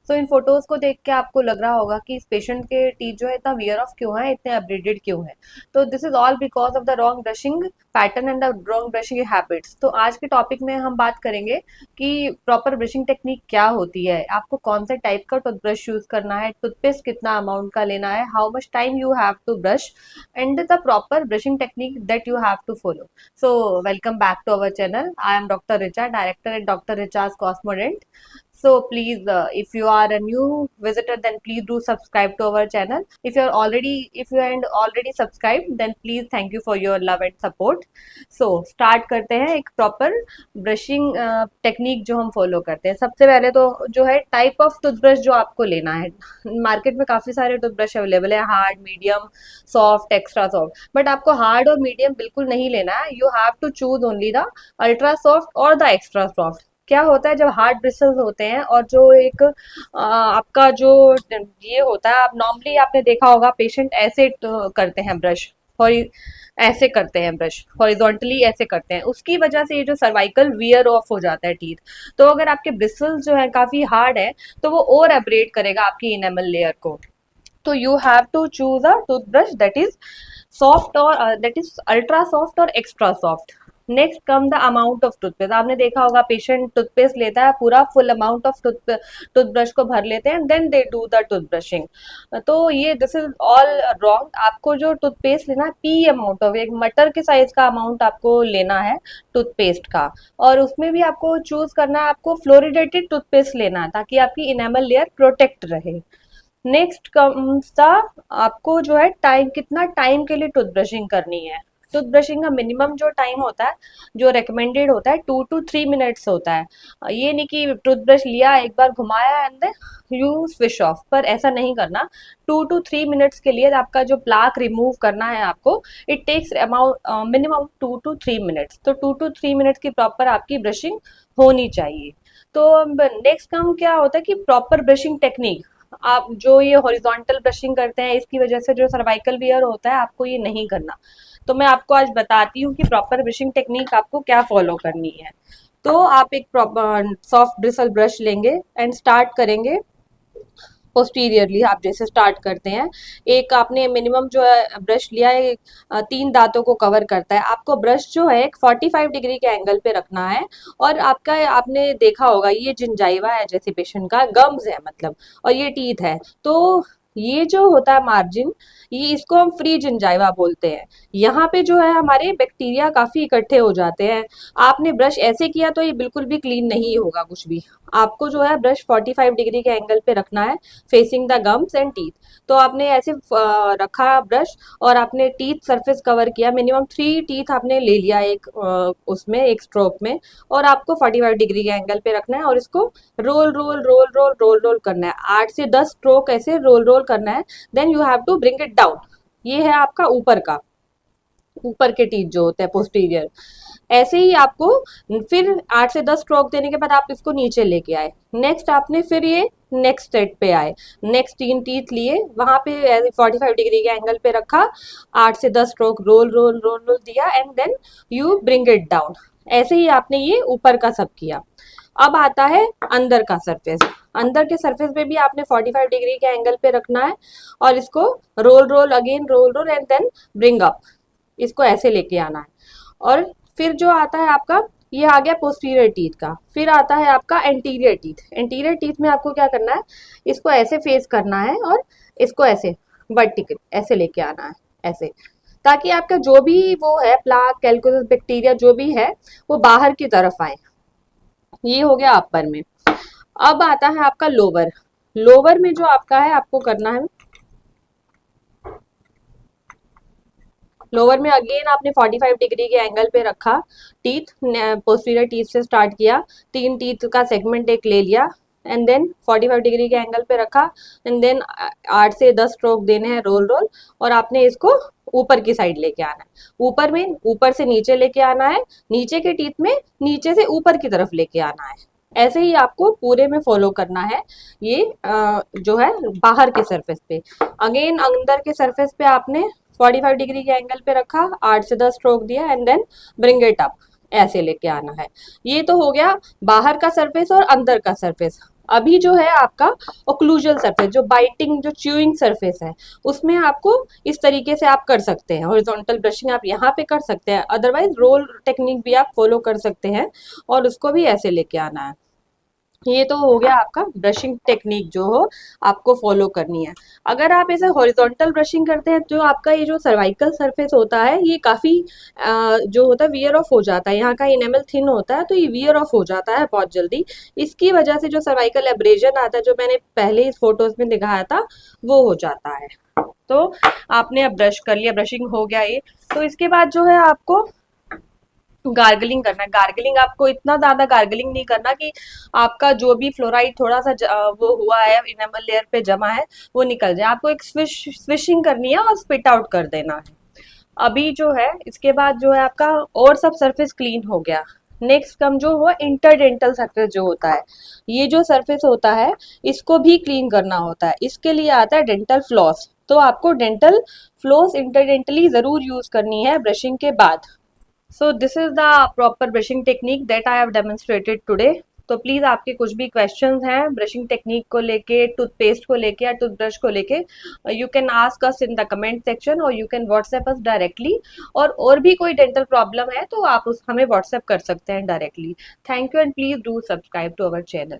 सो इन photos को देख के आपको लग रहा होगा कि इस पेशेंट के टीथ जो है इतना वियर ऑफ क्यों है, इतने अपडेटेड क्यों है। तो this is all because of the wrong brushing pattern and the wrong brushing habits. तो आज के टॉपिक में हम बात करेंगे कि प्रॉपर ब्रशिंग टेक्निक क्या होती है, आपको कौन से टाइप का टूथब्रश यूज करना है, टूथपेस्ट कितना अमाउंट का लेना है, how much time you have to brush and the proper brushing technique that you have to follow. So, welcome back to our channel. I am Dr. Richa, director at Dr. Richa's Cosmodent. So, please, if you are a new visitor, then please do subscribe to our channel. If you are already subscribed, then please thank you for your love and support. So, start करते हैं एक proper brushing technique जो हम follow करते हैं। सबसे पहले तो जो है टाइप ऑफ टूथब्रश जो आपको लेना है। मार्केट में काफी सारे टूथब्रश अवेलेबल है, hard, medium, soft, extra soft. But आपको हार्ड और मीडियम बिल्कुल नहीं लेना है। You have to choose only the ultra soft और द एक्स्ट्रा सॉफ्ट। क्या होता है जब हार्ड ब्रिसल्स होते हैं और जो एक आपका जो ये होता है, आप नॉर्मली आपने देखा होगा पेशेंट ऐसे करते हैं ब्रश, ऐसे करते हैं ब्रश हॉरिजॉन्टली, ऐसे करते हैं, उसकी वजह से ये जो सर्वाइकल वियर ऑफ हो जाता है टीथ। तो अगर आपके ब्रिसल्स जो है काफी हार्ड है तो वो और एब्रेड करेगा आपकी इनेमल लेयर को। तो you have to choose a toothbrush that is soft और दैट इज अल्ट्रा सॉफ्ट और extra soft. Next come the amount of toothpaste. आपने देखा होगा पेशेंट टूथपेस्ट लेता है, पूरा फुल अमाउंट ऑफ टूथब्रश को भर लेते हैं, देन दे डू द टूथब्रशिंग। तो ये दिस इज ऑल रॉन्ग। आपको जो टूथपेस्ट लेना है, पी अमाउंट ऑफ, एक मटर के साइज का अमाउंट आपको लेना है टूथपेस्ट का। और उसमें भी आपको चूज करना है, आपको फ्लोरिडेटेड टूथपेस्ट लेना है ताकि आपकी इनेमल लेयर प्रोटेक्ट रहे। नेक्स्ट कम्स द आपको जो है टाइम, कितना टाइम के लिए टूथब्रशिंग करनी है। टूथब्रशिंग का मिनिमम जो टाइम होता है, जो रिकमेंडेड होता है, 2 to 3 मिनट्स होता है। ये नहीं कि टूथब्रश लिया, एक बार घुमाया and then you switch off, पर ऐसा नहीं करना। 2 to 3 मिनट्स के लिए आपका जो प्लाक रिमूव करना है आपको, it takes amount minimum 2 to 3 minutes. तो 2 to 3 मिनट्स की प्रॉपर आपकी ब्रशिंग होनी चाहिए। तो नेक्स्ट काम क्या होता है कि प्रॉपर ब्रशिंग टेक्निक। आप जो ये हॉरिजॉन्टल ब्रशिंग करते हैं, इसकी वजह से जो सर्वाइकल वियर होता है, आपको ये नहीं करना। तो मैं आपको आज बताती हूँ कि प्रॉपर ब्रशिंग टेक्निक आपको क्या फॉलो करनी है। तो आप एक प्रॉपर सॉफ्ट ब्रिसल ब्रश लेंगे एंड स्टार्ट करेंगे पोस्टीरियरली। आप जैसे स्टार्ट करते हैं, एक आपने मिनिमम जो है ब्रश लिया है, 3 दांतों को कवर करता है। आपको ब्रश जो है एक 45 डिग्री के एंगल पे रखना है। और आपका, आपने देखा होगा ये जिंजाइवा है, जैसे पेशेंट का गम्स है मतलब, और ये टीथ है। तो ये जो होता है मार्जिन, ये इसको हम फ्री जिंजाइवा बोलते हैं। यहाँ पे जो है हमारे बैक्टीरिया काफी इकट्ठे हो जाते हैं। आपने ब्रश ऐसे किया तो ये बिल्कुल भी क्लीन नहीं होगा कुछ भी। आपको जो है ब्रश 45 डिग्री के एंगल पे रखना है, facing the gums and teeth. तो आपने ऐसे रखा ब्रश और आपने टीथ सरफेस कवर किया, मिनिमम 3 टीथ आपने ले लिया एक उसमें, एक स्ट्रोक में। और आपको 45 डिग्री के एंगल पे रखना है और इसको roll roll roll roll roll roll करना है। 8 से 10 स्ट्रोक ऐसे रोल रोल करना है, then you have to bring it down. ये है आपका ऊपर का, ऊपर के टीथ जो होते हैं पोस्टीरियर। ऐसे ही आपको फिर 8 से 10 स्ट्रोक देने के बाद आप इसको नीचे लेके आए। नेक्स्ट आपने फिर ये नेक्स्ट सेट पे आए, नेक्स्ट 3 टीथ लिए, वहां पे 45 डिग्री के एंगल पे रखा, 8 से 10 stroke roll roll roll roll दिया and then you bring it down. ऐसे ही आपने ये ऊपर का सब किया। अब आता है अंदर का सरफेस। अंदर के सरफेस पे भी आपने 45 डिग्री के एंगल पे रखना है और इसको roll roll again, roll roll and then bring up, इसको ऐसे लेके आना है। और फिर जो आता है आपका, ये आ गया पोस्टीरियर टीथ का। फिर आता है आपका एंटीरियर टीथ। एंटीरियर टीथ में आपको क्या करना है, इसको ऐसे फेस करना है और इसको ऐसे वर्टिकल ऐसे लेके आना है, ऐसे, ताकि आपका जो भी वो है प्लाक, कैलकुलस, बैक्टीरिया जो भी है, वो बाहर की तरफ आए। ये हो गया अपर में। अब आता है आपका लोअर। लोअर में जो आपका है, आपको करना है, लोअर में अगेन आपने 45 डिग्री के एंगल पे रखा, टीथ पोस्टीरियर टीथ से स्टार्ट किया, 3 टीथ का सेगमेंट एक ले लिया एंड देन 45 डिग्री के एंगल पे रखा एंड देन 8 से 10 स्ट्रोक देने हैं रोल रोल। और आपने इसको ऊपर की साइड लेके आना है। ऊपर में ऊपर से नीचे लेके आना है, नीचे के टीथ में नीचे से ऊपर की तरफ लेके आना है। ऐसे ही आपको पूरे में फॉलो करना है। ये जो है बाहर के सरफेस पे। अगेन अंदर के सरफेस पे आपने 45 डिग्री के एंगल पे रखा, 8 से 10 स्ट्रोक दिया and then bring it up, ऐसे लेके आना है। ये तो हो गया बाहर का सरफेस और अंदर का सरफेस। अभी जो है आपका ओक्लूजल सरफेस, जो बाइटिंग, जो च्यूइंग सरफेस है, उसमें आपको इस तरीके से आप कर सकते हैं। हॉरिजॉन्टल ब्रशिंग आप यहाँ पे कर सकते हैं, अदरवाइज रोल टेक्निक भी आप फॉलो कर सकते हैं और उसको भी ऐसे लेके आना है। ये तो हो गया आपका ब्रशिंग टेक्निक जो हो आपको फॉलो करनी है। अगर आप ऐसे हॉरिजॉन्टल ब्रशिंग करते हैं तो आपका ये जो सर्वाइकल सरफेस होता है ये काफी जो होता है वियर ऑफ हो जाता है, यहाँ का इनेमल थिन होता है तो ये वियर ऑफ हो जाता है बहुत जल्दी। इसकी वजह से जो सर्वाइकल एब्रेजन आता है, जो मैंने पहले इस फोटोज में दिखाया था, वो हो जाता है। तो आपने अब ब्रश कर लिया, ब्रशिंग हो गया ये। तो इसके बाद जो है आपको गार्गलिंग करना है। गार्गलिंग आपको इतना ज्यादा गार्गलिंग नहीं करना कि आपका जो भी फ्लोराइड थोड़ा सा वो हुआ है, इनेमल लेयर पे जमा है, वो निकल जाए। आपको एक स्विशिंग करनी है और स्पिट आउट कर देना है। अभी जो है इसके बाद जो है आपका और सब सरफेस क्लीन हो गया। नेक्स्ट कम जो हुआ इंटरडेंटल सरफेस जो होता है, ये जो सरफेस होता है इसको भी क्लीन करना होता है। इसके लिए आता है डेंटल फ्लॉस। तो आपको डेंटल फ्लॉस इंटरडेंटली जरूर यूज करनी है ब्रशिंग के बाद। So this is the proper brushing technique that I have demonstrated today. तो प्लीज आपके कुछ भी क्वेश्चंस हैं ब्रशिंग टेक्निक को लेके, टूथपेस्ट को लेके या टूथब्रश को लेके, you can ask us in the comment section और you can WhatsApp us directly. और भी कोई डेंटल प्रॉब्लम है तो आप उस हमें व्हाट्सएप कर सकते हैं directly. Thank you and please do subscribe to our channel.